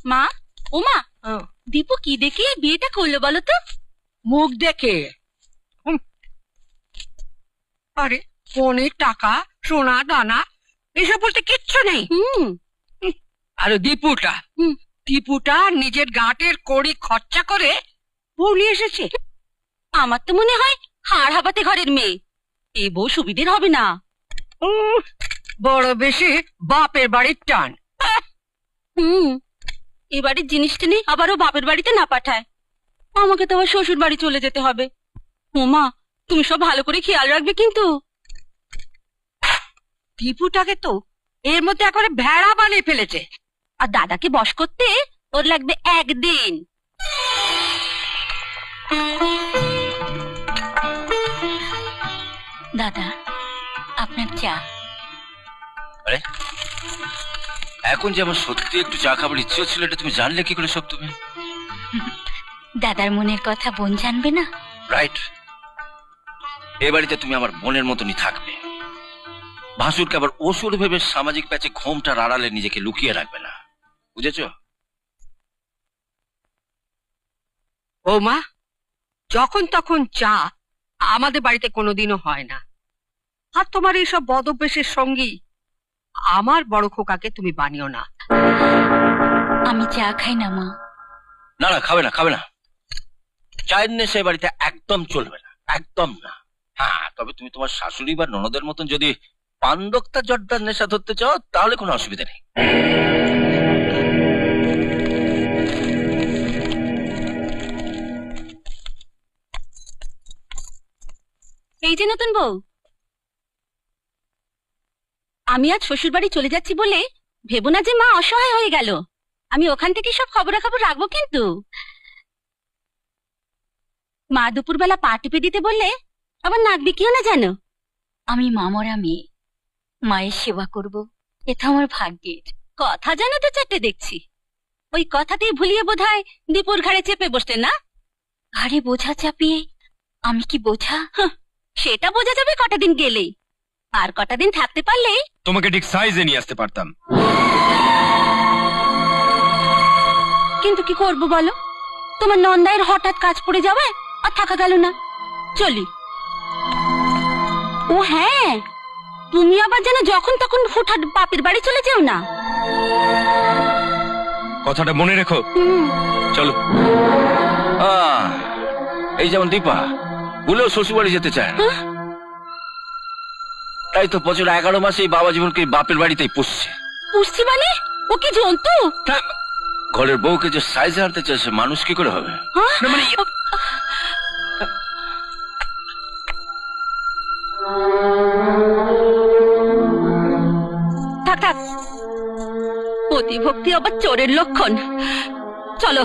মা, ও মা, দীপু কি দেখে বিয়েটা করলো বলো তো? মুখ দেখে। আরে ফোনের টাকা, সোনা দানা এসব বলতে কিচ্ছু নেই। আর দীপুটা নিজের গাঁটের কড়ি খরচা করে বউ নিয়ে এসেছে। আমার তো মনে হয় হাড় হাবাতে ঘরের মেয়ে, এ বউ সুবিধের হবে না। বড় বেশি বাপের বাড়ির টান। এবারের জিনিস টেনে আবারও বাপের বাড়িতে না পাঠায়, আমাকে তো আবার শ্বশুর বাড়ি চলে যেতে হবে। ওমা, তুমি সব ভালো করে খেয়াল রাখবে কিন্তু। দীপুটাকে তো এর মধ্যে একেবারে ভেড়া বানিয়ে ফেলেছে। আর দাদাকে বশ করতে ওর লাগবে একদিন। দাদা, আপনার চা। আরে এখন যে আমার সত্যি একটু চা খাবার ইচ্ছে ছিল, এটা তুমি জানলে কি করে সব? তুমি দাদার মনের কথা বোন জানবে না? রাইট, এ বাড়িতে তুমি আমার বোনের মতনই থাকবে। ভাসুরকে আবার অসুর ভেবে সামাজিক প্যাচে ঘোমটার আড়ালে নিজেকে লুকিয়ে রাখবে না, বুঝেছো? ও মা, যখন তখন চা আমাদের বাড়িতে কোনোদিনও হয় না। আর তোমার এইসব বদভ্যাসের সঙ্গী আমার বড় খোকাকে তুমি বানিও না। আমি চা খাই না মা। না না, খাবে না, খাবে না। চায়ের নেশা এ বাড়িতে একদম চলবে না, একদম না। হ্যাঁ, তবে তুমি তোমার শাশুড়ি বা ননদের মতন যদি পান্দক্তা জর্দার নেশা ধরতে চাও তাহলে কোনো অসুবিধা নেই। এই যে নতুন বউ, আমি আজ শ্বশুর বাড়ি চলে যাচ্ছি বলে ভেবো না যে মা অসহায় হয়ে গেল। আমি ওখান থেকে সব খবরাখবর রাখবো কিন্তু। মা দুপুরবেলা পা টিপে দিতে বললে আবার নাক বিকিও না যেন। আমি মামরা মেয়ে, মায়ের সেবা করব, এটা আমার ভাগ্যের কথা। জানো তো চারটে দেখছি, ওই কথাতেই ভুলিয়ে বোধহয় দীপুর ঘাড়ে চেপে বসতেন না? ঘাড়ে বোঝা চাপিয়ে আমি কি বোঝা? সেটা বোঝা যাবে কটা দিন গেলেই। আর কটা দিন থাকতে পারলেই তোমাকে ঠিক সাইজে নিয়ে আসতে পারতাম। কিন্তু কি করবো বলো, তোমার নন্দাইয়ের হঠাৎ কাজ পড়ে যাবে আর থাকা গেল না। চলি। ও হ্যাঁ, তুমি আবার যেন যখন তখন হুটহাট বাপের বাড়ি চলে যেও না। কথাটা মনে রেখো। চলো। এই যেমন দীপা ভুলেও শ্বশুর বাড়ি যেতে চায় না, তাই তো বছর 11 মাসে এই বাবা জীবনকে বাপের বাড়িতেই পুষছে। পুষছি মানে ও কি জন্তু? ঘরের বউকে যে সাইজে আনতে চাইছে, মানুষ কি করে হবে? থাক থাক, অতিভক্তি আবার চোরের লক্ষণ। চলো।